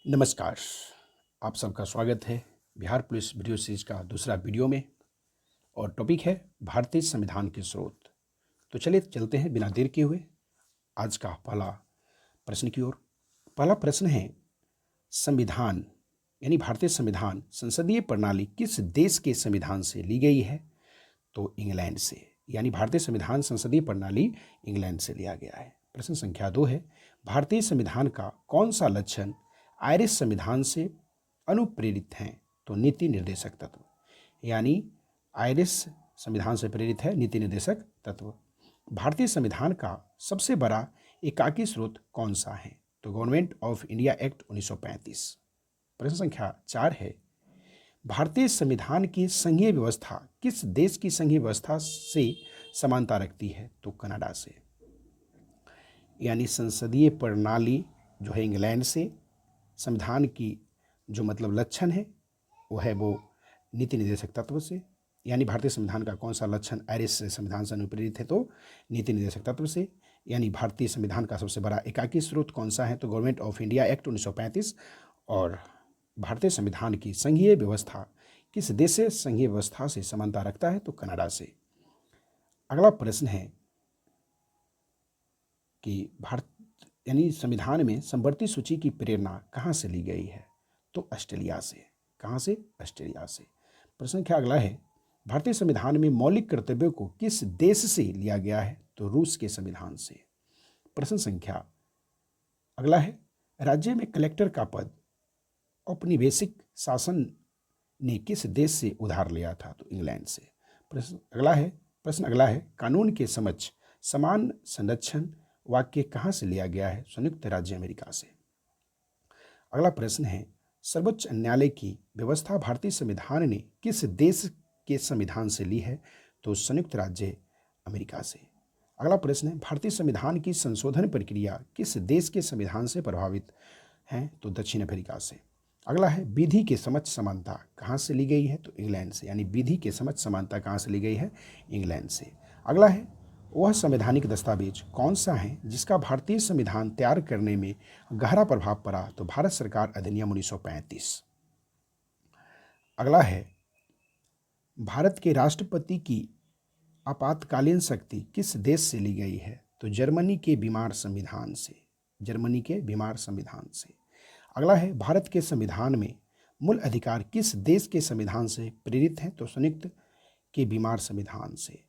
नमस्कार। आप सबका स्वागत है बिहार पुलिस वीडियो सीरीज का दूसरा वीडियो में। और टॉपिक है भारतीय संविधान के स्रोत। तो चलिए चलते हैं बिना देर किए हुए आज का पहला प्रश्न की ओर। पहला प्रश्न है, संविधान यानी भारतीय संविधान संसदीय प्रणाली किस देश के संविधान से ली गई है? तो इंग्लैंड से, यानी भारतीय संविधान संसदीय प्रणाली इंग्लैंड से लिया गया है। प्रश्न संख्या 2 है, भारतीय संविधान का कौन सा लक्षण आयरिश संविधान से अनुप्रेरित हैं? तो नीति निर्देशक तत्व, यानी आयरिश संविधान से प्रेरित है नीति निर्देशक तत्व। भारतीय संविधान का सबसे बड़ा एकाकी स्रोत कौन सा है? तो गवर्नमेंट ऑफ इंडिया एक्ट 1935। प्रश्न संख्या 4 है, भारतीय संविधान की संघीय व्यवस्था किस देश की संघीय व्यवस्था से समानता रखती है? तो कनाडा से, यानी संसदीय प्रणाली जो है इंग्लैंड से, संविधान की जो लक्षण है वो नीति निर्देशक तत्व से। यानी भारतीय संविधान का कौन सा लक्षण आयरिश संविधान से अनुप्रेरित है? तो नीति निर्देशक तत्व से। यानी भारतीय संविधान का सबसे बड़ा एकाकी स्रोत कौन सा है? तो गवर्नमेंट ऑफ इंडिया एक्ट 1935। और भारतीय संविधान की संघीय व्यवस्था किस देश से संघीय व्यवस्था से समानता रखता है? तो कनाडा से। अगला प्रश्न है कि भारत यानी संविधान में समवर्ती सूची की प्रेरणा कहाँ से ली गई है? तो ऑस्ट्रेलिया से। कहाँ से? ऑस्ट्रेलिया से। प्रश्न क्या अगला है, भारतीय संविधान में मौलिक कर्तव्यों को किस देश से लिया गया है? तो रूस के संविधान से। प्रश्न संख्या अगला है, राज्य में कलेक्टर का पद औपनिवेशिक शासन ने किस देश से उधार लिया था? तो इंग्लैंड से। प्रश्न अगला है, कानून के समक्ष समान संरक्षण वाक्य कहाँ से लिया गया है? संयुक्त राज्य अमेरिका से। अगला प्रश्न है, सर्वोच्च न्यायालय की व्यवस्था भारतीय संविधान ने किस देश के संविधान से ली है? तो संयुक्त राज्य अमेरिका से। अगला प्रश्न है, भारतीय संविधान की संशोधन प्रक्रिया किस देश के संविधान से प्रभावित है? तो दक्षिण अफ्रीका से। अगला है, विधि के समक्ष समानता कहाँ से ली गई है? तो इंग्लैंड से। यानी विधि के समक्ष समानता कहाँ से ली गई है? इंग्लैंड से। अगला है, वह संवैधानिक दस्तावेज कौन सा है जिसका भारतीय संविधान तैयार करने में गहरा प्रभाव पड़ा? तो भारत सरकार अधिनियम 1935। अगला है, भारत के राष्ट्रपति की आपातकालीन शक्ति किस देश से ली गई है? तो जर्मनी के बीमार संविधान से। जर्मनी के बीमार संविधान से। अगला है, भारत के संविधान में मूल अधिकार किस देश के संविधान से प्रेरित हैं? तो संयुक्त के बीमार संविधान से।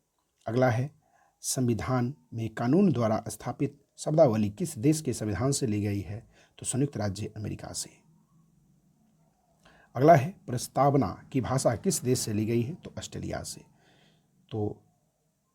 अगला है, संविधान में कानून द्वारा स्थापित शब्दावली किस देश के संविधान से ली गई है? तो संयुक्त राज्य अमेरिका से। अगला है, प्रस्तावना की भाषा किस देश से ली गई है? तो ऑस्ट्रेलिया से। तो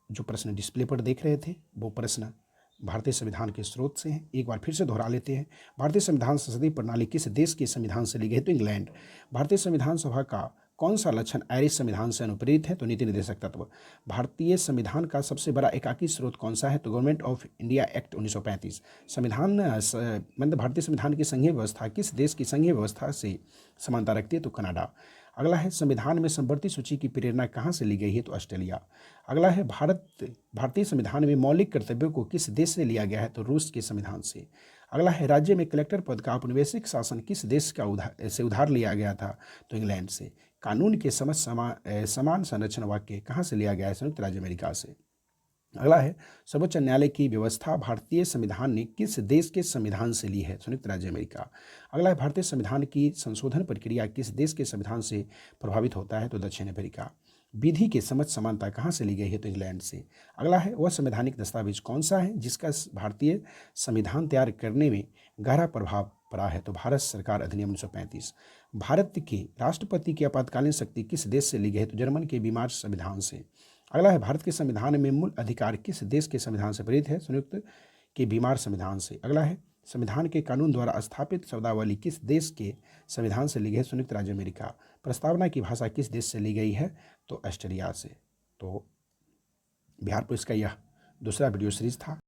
जो प्रश्न डिस्प्ले पर देख रहे थे वो प्रश्न भारतीय संविधान के स्रोत से हैं। एक बार फिर से दोहरा लेते हैं, भारतीय संविधान संसदीय प्रणाली किस देश के संविधान से ली गई है? तो इंग्लैंड। भारतीय संविधान सभा का कौन सा लक्षण आयरिश संविधान से अनुप्रेरित है? तो नीति निर्देशक तत्व। भारतीय संविधान का सबसे बड़ा एकाकी स्रोत कौन सा है? तो गवर्नमेंट ऑफ इंडिया एक्ट 1935। भारतीय संविधान की संघीय व्यवस्था किस देश की संघीय व्यवस्था से समानता रखती है? तो कनाडा। अगला है, संविधान में समवर्ती सूची की प्रेरणा कहाँ से ली गई है? तो ऑस्ट्रेलिया। अगला है, भारतीय संविधान में मौलिक कर्तव्यों को किस देश से लिया गया है? तो रूस के संविधान से। अगला है, राज्य में कलेक्टर पद का औपनिवेशिक शासन किस देश का उधार लिया गया था? तो इंग्लैंड से। कानून के समझ समान संरक्षण वाक्य कहाँ से लिया गया है? संयुक्त राज्य अमेरिका से। अगला है, सर्वोच्च न्यायालय की व्यवस्था भारतीय संविधान ने किस देश के संविधान से ली है? संयुक्त राज्य अमेरिका। अगला है, भारतीय संविधान की संशोधन प्रक्रिया किस देश के संविधान से प्रभावित होता है? तो दक्षिण अफ्रीका। विधि के समझ समानता कहाँ से ली गई है? तो इंग्लैंड से। अगला है, वह संवैधानिक दस्तावेज कौन सा है जिसका भारतीय संविधान तैयार करने में गहरा प्रभाव पड़ा है? तो भारत सरकार अधिनियम 1935। भारत के राष्ट्रपति की आपातकालीन शक्ति किस देश से ली गई है? तो जर्मन के बीमार संविधान से। अगला है, भारत के संविधान में मूल अधिकार किस देश के संविधान से प्रेरित है? संयुक्त के बीमार संविधान से। अगला है, संविधान के कानून द्वारा स्थापित शब्दावली किस देश के संविधान से ली गई है? संयुक्त राज्य अमेरिका। प्रस्तावना की भाषा किस देश से ली गई है? तो ऑस्ट्रेलिया से। तो बिहार पुलिस का यह दूसरा वीडियो सीरीज था।